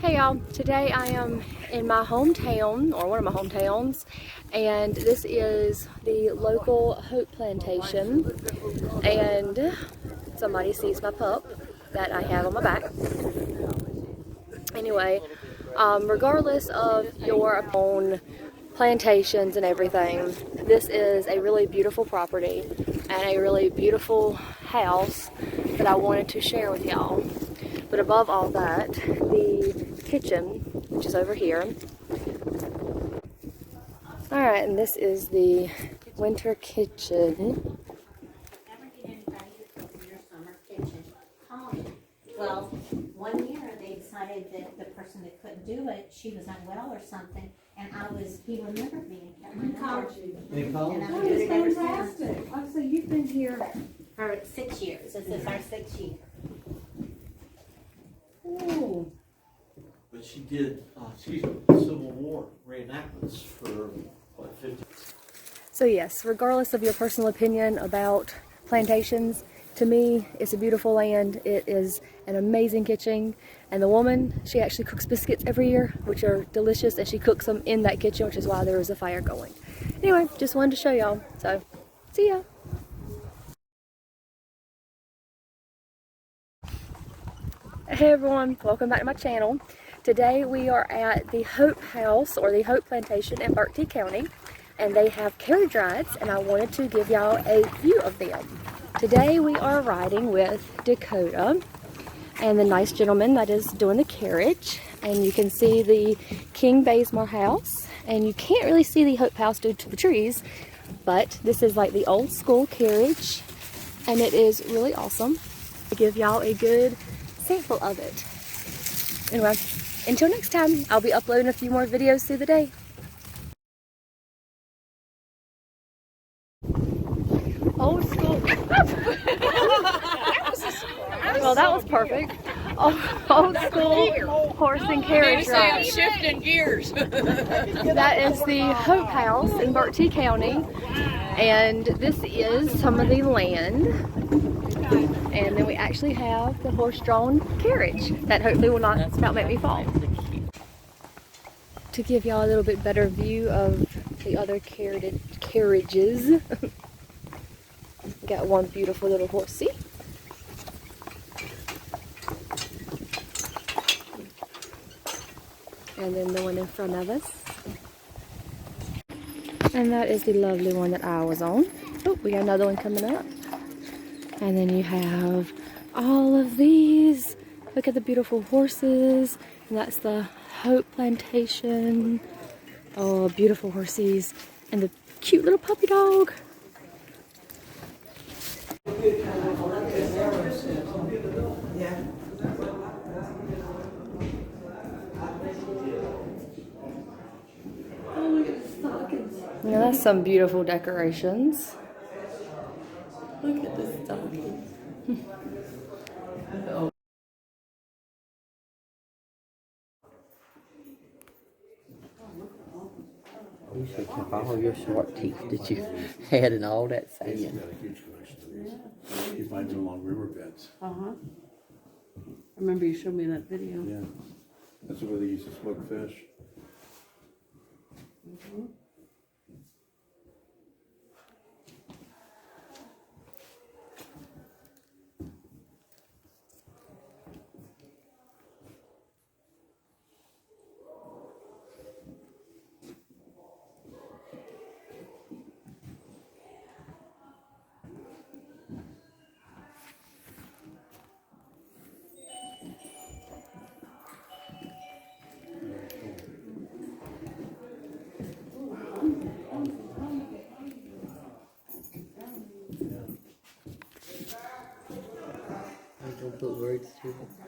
Hey y'all, today I am in my hometown, or one of my hometowns, and this is the local Hope Plantation, and somebody sees my pup that I have on my back. Anyway, regardless of your own plantations and everything, this is a really beautiful property and a really beautiful house that I wanted to share with y'all. But above all that, the kitchen, which is over here. Alright, and this is the winter kitchen. Well, one year they decided that the person that couldn't do it, she was unwell or something, and he remembered me and kept my number. That is fantastic. Oh, so you've been here For 6 years. This is our 6th year. Oh, But she did, Civil War reenactments for, what, 50? So yes, regardless of your personal opinion about plantations, to me, it's a beautiful land. It is an amazing kitchen, and the woman, she actually cooks biscuits every year, which are delicious, and she cooks them in that kitchen, which is why there is a fire going. Anyway, just wanted to show y'all, so see ya. Hey everyone, welcome back to my channel. Today we are at the Hope House, or the Hope Plantation in Berkeley County, and they have carriage rides, and I wanted to give y'all a view of them. Today we are riding with Dakota and the nice gentleman that is doing the carriage, and you can see the King Bazemore house, and you can't really see the Hope House due to the trees, but this is like the old school carriage, and it is really awesome. To give y'all a good sample of it. Anyway, until next time, I'll be uploading a few more videos through the day. Old school. Well, that was perfect. Old school horse and carriage ride. Shifting gears. That is the Hope House in Berkeley County, and this is some of the land. And then we actually have the horse-drawn carriage that hopefully will not make me fall. To give y'all a little bit better view of the other carriages, we got one beautiful little horsey. And then the one in front of us. And that is the lovely one that I was on. Oh, we got another one coming up. And then you have all of these. Look at the beautiful horses. And that's the Hope Plantation. Oh, beautiful horses. And the cute little puppy dog. Now that's some beautiful decorations. look at this stocking. You should have kept all your short teeth that you had and all that He's saying. got a huge collection. He finds them along riverbeds. I remember you showed me that video. Yeah. That's where they used to smoke fish. Don't put words to it.